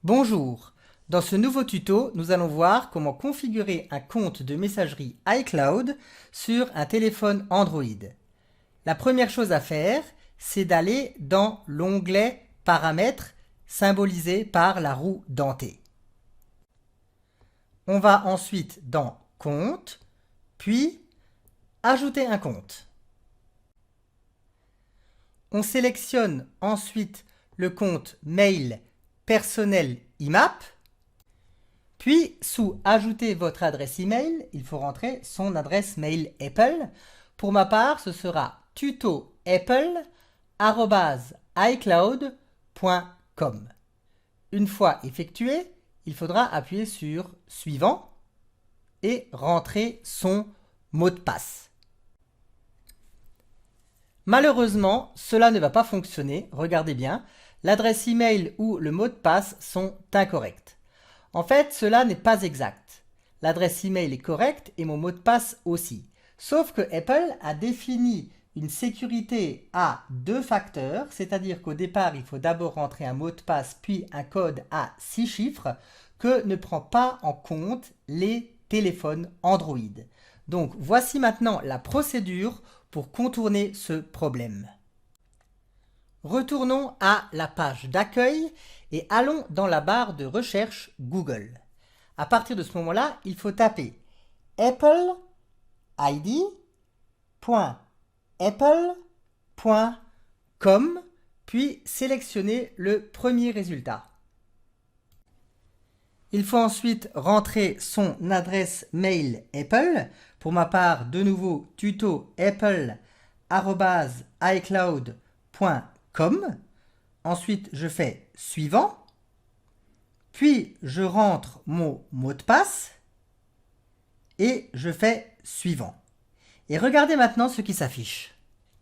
Bonjour, dans ce nouveau tuto, nous allons voir comment configurer un compte de messagerie iCloud sur un téléphone Android. La première chose à faire, c'est d'aller dans l'onglet Paramètres symbolisé par la roue dentée. On va ensuite dans Compte, puis Ajouter un compte. On sélectionne ensuite le compte mail personnel IMAP. Puis, sous Ajouter votre adresse email, il faut rentrer son adresse mail Apple. Pour ma part, ce sera tutoapple@icloud.com. Une fois effectué, il faudra appuyer sur Suivant et rentrer son mot de passe. Malheureusement, cela ne va pas fonctionner. Regardez bien, l'adresse email ou le mot de passe sont incorrects. En fait, cela n'est pas exact. L'adresse email est correcte et mon mot de passe aussi. Sauf que Apple a défini une sécurité à 2 facteurs, c'est-à-dire qu'au départ, il faut d'abord rentrer un mot de passe puis un code à 6 chiffres que ne prend pas en compte les téléphones Android. Donc, voici maintenant la procédure pour contourner ce problème. Retournons à la page d'accueil et allons dans la barre de recherche Google. À partir de ce moment-là, il faut taper appleid.apple.com puis sélectionner le premier résultat. Il faut ensuite rentrer son adresse mail Apple. Pour ma part, de nouveau, tutoapple@icloud.com. Ensuite, je fais Suivant. Puis, je rentre mon mot de passe et je fais Suivant. Et regardez maintenant ce qui s'affiche.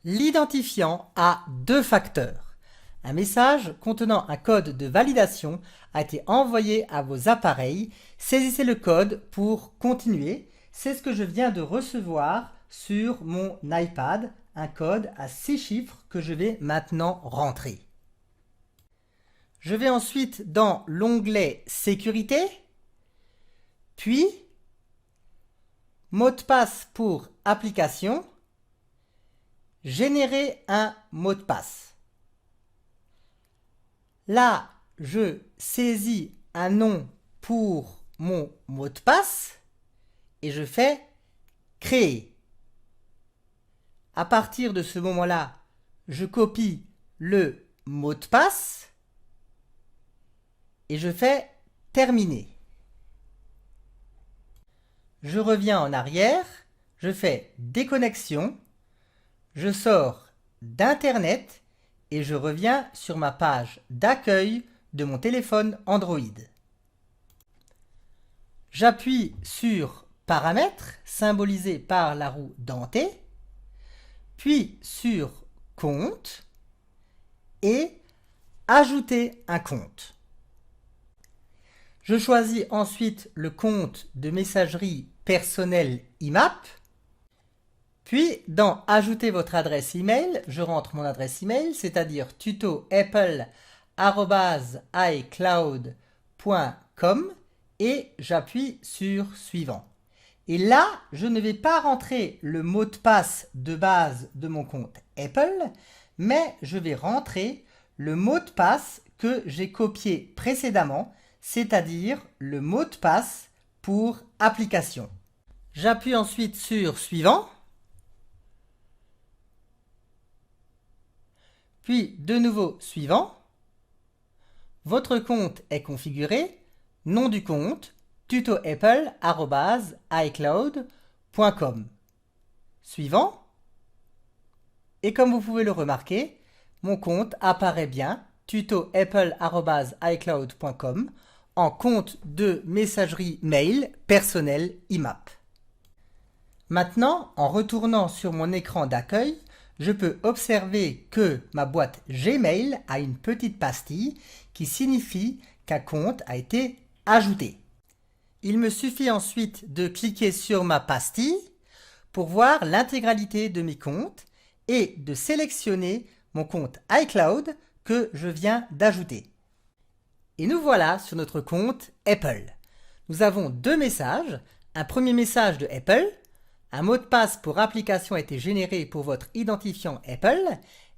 L'identifiant a 2 facteurs. Un message contenant un code de validation a été envoyé à vos appareils. Saisissez le code pour continuer. C'est ce que je viens de recevoir sur mon iPad, un code à 6 chiffres que je vais maintenant rentrer. Je vais ensuite dans l'onglet Sécurité, puis Mot de passe pour application, Générer un mot de passe. Là, je saisis un nom pour mon mot de passe et je fais Créer. À partir de ce moment-là, je copie le mot de passe et je fais Terminer. Je reviens en arrière, je fais Déconnexion, je sors d'Internet et je reviens sur ma page d'accueil de mon téléphone Android. J'appuie sur Paramètres, symbolisé par la roue dentée, puis sur Compte et Ajouter un compte. Je choisis ensuite le compte de messagerie personnelle IMAP. Puis, dans Ajouter votre adresse email, je rentre mon adresse email, c'est-à-dire tutoapple@icloud.com et j'appuie sur Suivant. Et là, je ne vais pas rentrer le mot de passe de base de mon compte Apple, mais je vais rentrer le mot de passe que j'ai copié précédemment, c'est-à-dire le mot de passe pour application. J'appuie ensuite sur Suivant. Puis, de nouveau, Suivant. Votre compte est configuré. Nom du compte, tutoapple@icloud.com. Suivant. Et comme vous pouvez le remarquer, mon compte apparaît bien, tutoapple@icloud.com, en compte de messagerie mail personnel IMAP. Maintenant, en retournant sur mon écran d'accueil, je peux observer que ma boîte Gmail a une petite pastille qui signifie qu'un compte a été ajouté. Il me suffit ensuite de cliquer sur ma pastille pour voir l'intégralité de mes comptes et de sélectionner mon compte iCloud que je viens d'ajouter. Et nous voilà sur notre compte Apple. Nous avons deux messages. Un premier message de Apple. Un mot de passe pour application a été généré pour votre identifiant Apple.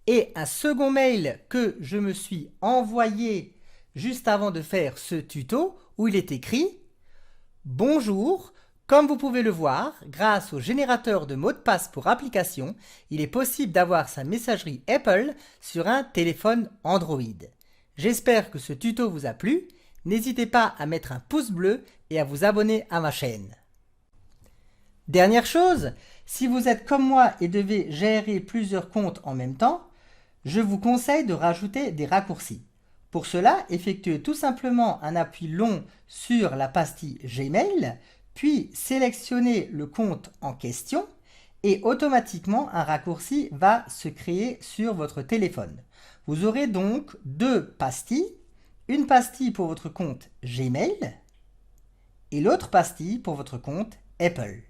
Et un second mail que je me suis envoyé juste avant de faire ce tuto où il est écrit « Bonjour ». Comme vous pouvez le voir, grâce au générateur de mots de passe pour application, il est possible d'avoir sa messagerie Apple sur un téléphone Android. J'espère que ce tuto vous a plu. N'hésitez pas à mettre un pouce bleu et à vous abonner à ma chaîne. Dernière chose, si vous êtes comme moi et devez gérer plusieurs comptes en même temps, je vous conseille de rajouter des raccourcis. Pour cela, effectuez tout simplement un appui long sur la pastille Gmail, puis sélectionnez le compte en question et automatiquement un raccourci va se créer sur votre téléphone. Vous aurez donc deux pastilles, une pastille pour votre compte Gmail et l'autre pastille pour votre compte Apple.